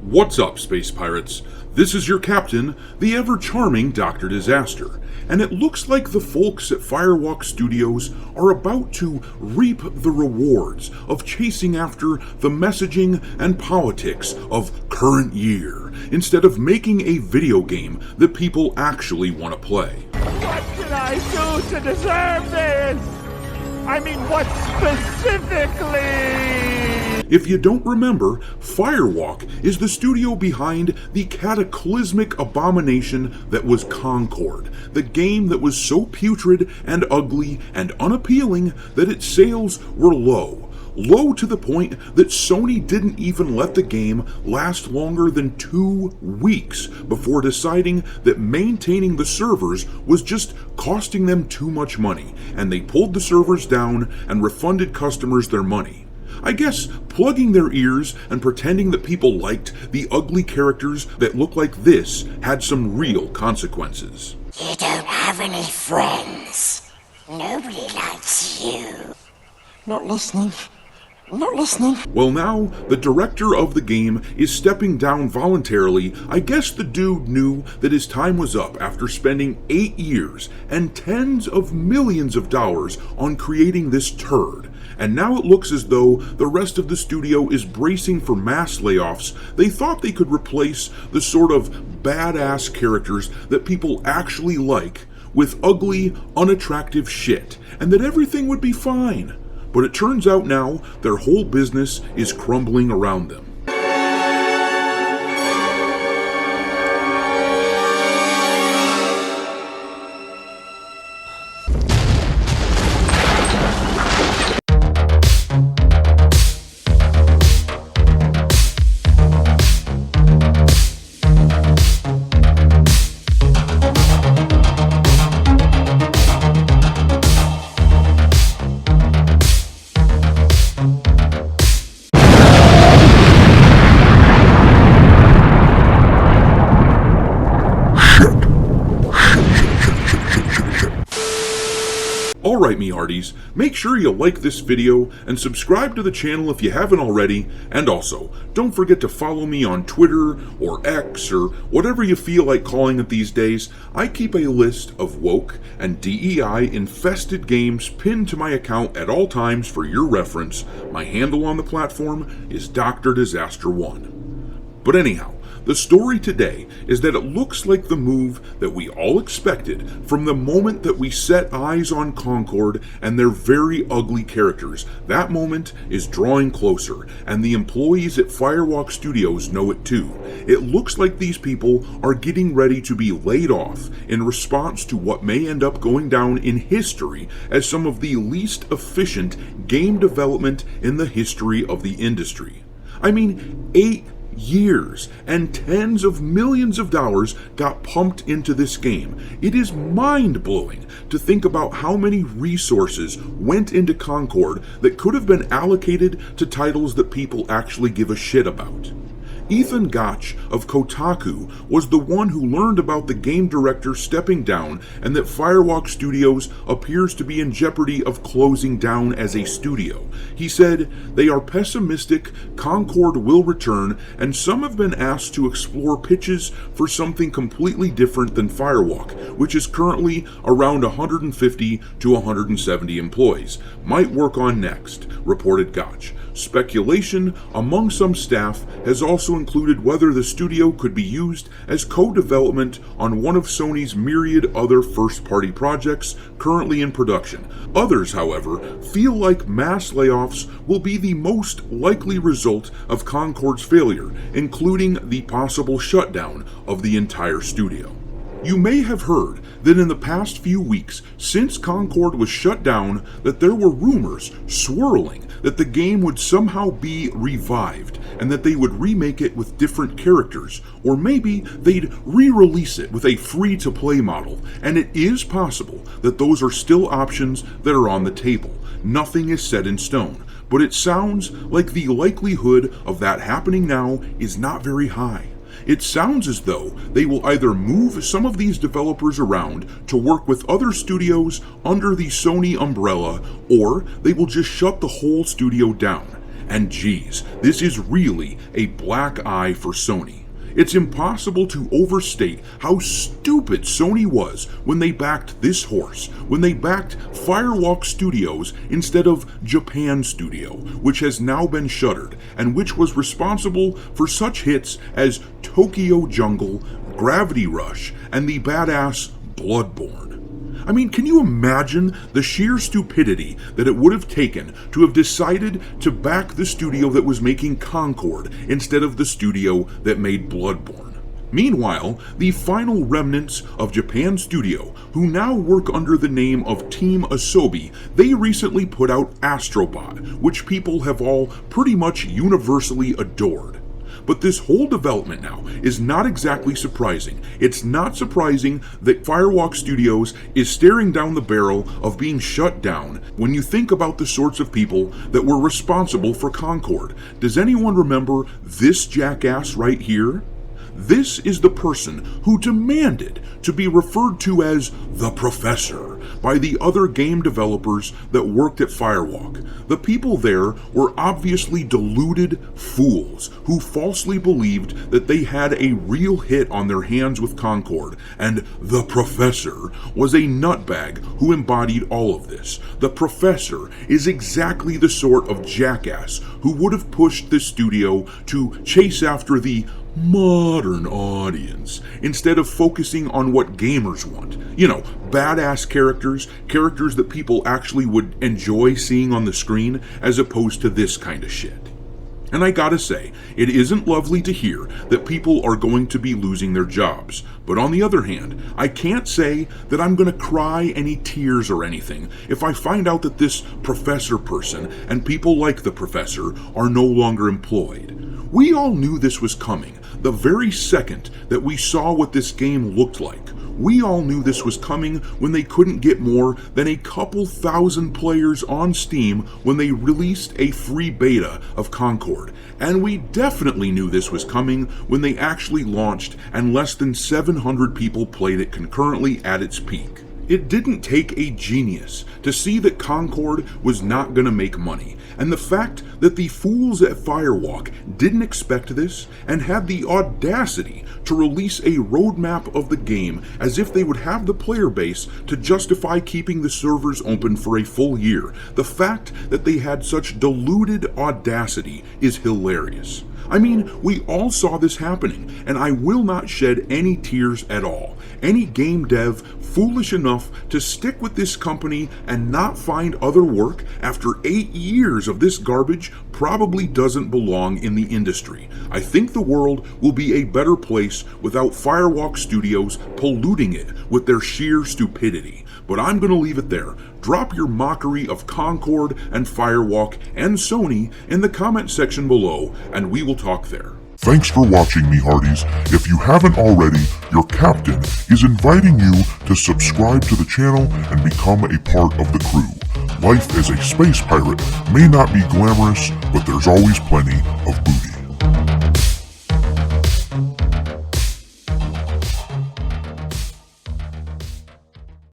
What's up, space pirates? This is your captain, the ever-charming Dr. Disaster, and it looks like the folks at Firewalk Studios are about to reap the rewards of chasing after the messaging and politics of current year, instead of making a video game that people actually want to play. What did I do to deserve this? I mean, what specifically? If you don't remember, Firewalk is the studio behind the cataclysmic abomination that was Concord, the game that was so putrid and ugly and unappealing that its sales were low. Low to the point that Sony didn't even let the game last longer than 2 weeks before deciding that maintaining the servers was just costing them too much money, and they pulled the servers down and refunded customers their money. I guess plugging their ears and pretending that people liked the ugly characters that look like this had some real consequences. You don't have any friends. Nobody likes you. Not listening. Well, now, the director of the game is stepping down voluntarily. I guess the dude knew that his time was up after spending 8 years and tens of millions of dollars on creating this turd. And now it looks as though the rest of the studio is bracing for mass layoffs. They thought they could replace the sort of badass characters that people actually like with ugly, unattractive shit, and that everything would be fine. But it turns out now their whole business is crumbling around them. Alright, me hearties, make sure you like this video and subscribe to the channel if you haven't already, and also, don't forget to follow me on Twitter or X or whatever you feel like calling it these days. I keep a list of woke and DEI infested games pinned to my account at all times for your reference. My handle on the platform is Dr. Disaster 1. But anyhow, the story today is that it looks like the move that we all expected from the moment that we set eyes on Concord and their very ugly characters. That moment is drawing closer, and the employees at Firewalk Studios know it too. It looks like these people are getting ready to be laid off in response to what may end up going down in history as some of the least efficient game development in the history of the industry. I mean, 8 years and tens of millions of dollars got pumped into this game. It is mind-blowing to think about how many resources went into Concord that could have been allocated to titles that people actually give a shit about. Ethan Gotch of Kotaku was the one who learned about the game director stepping down and that Firewalk Studios appears to be in jeopardy of closing down as a studio. He said, "They are pessimistic, Concord will return, and some have been asked to explore pitches for something completely different than Firewalk, which is currently around 150 to 170 employees. Might work on next," reported Gotch. Speculation among some staff has also included whether the studio could be used as co-development on one of Sony's myriad other first-party projects currently in production. Others, however, feel like mass layoffs will be the most likely result of Concord's failure, including the possible shutdown of the entire studio. You may have heard that in the past few weeks, since Concord was shut down, that there were rumors swirling that the game would somehow be revived and that they would remake it with different characters, or maybe they'd re-release it with a free-to-play model, and it is possible that those are still options that are on the table. Nothing is set in stone, but it sounds like the likelihood of that happening now is not very high. It sounds as though they will either move some of these developers around to work with other studios under the Sony umbrella, or they will just shut the whole studio down. And geez, this is really a black eye for Sony. It's impossible to overstate how stupid Sony was when they backed this horse, when they backed Firewalk Studios instead of Japan Studio, which has now been shuttered, and which was responsible for such hits as Tokyo Jungle, Gravity Rush, and the badass Bloodborne. I mean, can you imagine the sheer stupidity that it would have taken to have decided to back the studio that was making Concord instead of the studio that made Bloodborne? Meanwhile, the final remnants of Japan Studio, who now work under the name of Team Asobi, they recently put out Astrobot, which people have all pretty much universally adored. But this whole development now is not exactly surprising. It's not surprising that Firewalk Studios is staring down the barrel of being shut down when you think about the sorts of people that were responsible for Concord. Does anyone remember this jackass right here? This is the person who demanded to be referred to as the Professor by the other game developers that worked at Firewalk. The people there were obviously deluded fools who falsely believed that they had a real hit on their hands with Concord, and the Professor was a nutbag who embodied all of this. The Professor is exactly the sort of jackass who would have pushed this studio to chase after the modern audience instead of focusing on what gamers want. You know, badass characters that people actually would enjoy seeing on the screen, as opposed to this kind of shit. And I gotta say, it isn't lovely to hear that people are going to be losing their jobs. But on the other hand, I can't say that I'm gonna cry any tears or anything if I find out that this professor person and people like the professor are no longer employed. We all knew this was coming the very second that we saw what this game looked like. We all knew this was coming when they couldn't get more than a couple thousand players on Steam when they released a free beta of Concord. And we definitely knew this was coming when they actually launched and less than 700 people played it concurrently at its peak. It didn't take a genius to see that Concord was not going to make money, and the fact that the fools at Firewalk didn't expect this and had the audacity to release a roadmap of the game as if they would have the player base to justify keeping the servers open for a full year. The fact that they had such deluded audacity is hilarious. I mean, we all saw this happening, and I will not shed any tears at all. Any game dev foolish enough to stick with this company and not find other work after 8 years of this garbage probably doesn't belong in the industry. I think the world will be a better place without Firewalk Studios polluting it with their sheer stupidity. But I'm going to leave it there. Drop your mockery of Concord and Firewalk and Sony in the comment section below, and we will talk there. Thanks for watching, me hearties. If you haven't already, your captain is inviting you to subscribe to the channel and become a part of the crew. Life as a space pirate may not be glamorous, but there's always plenty of booty.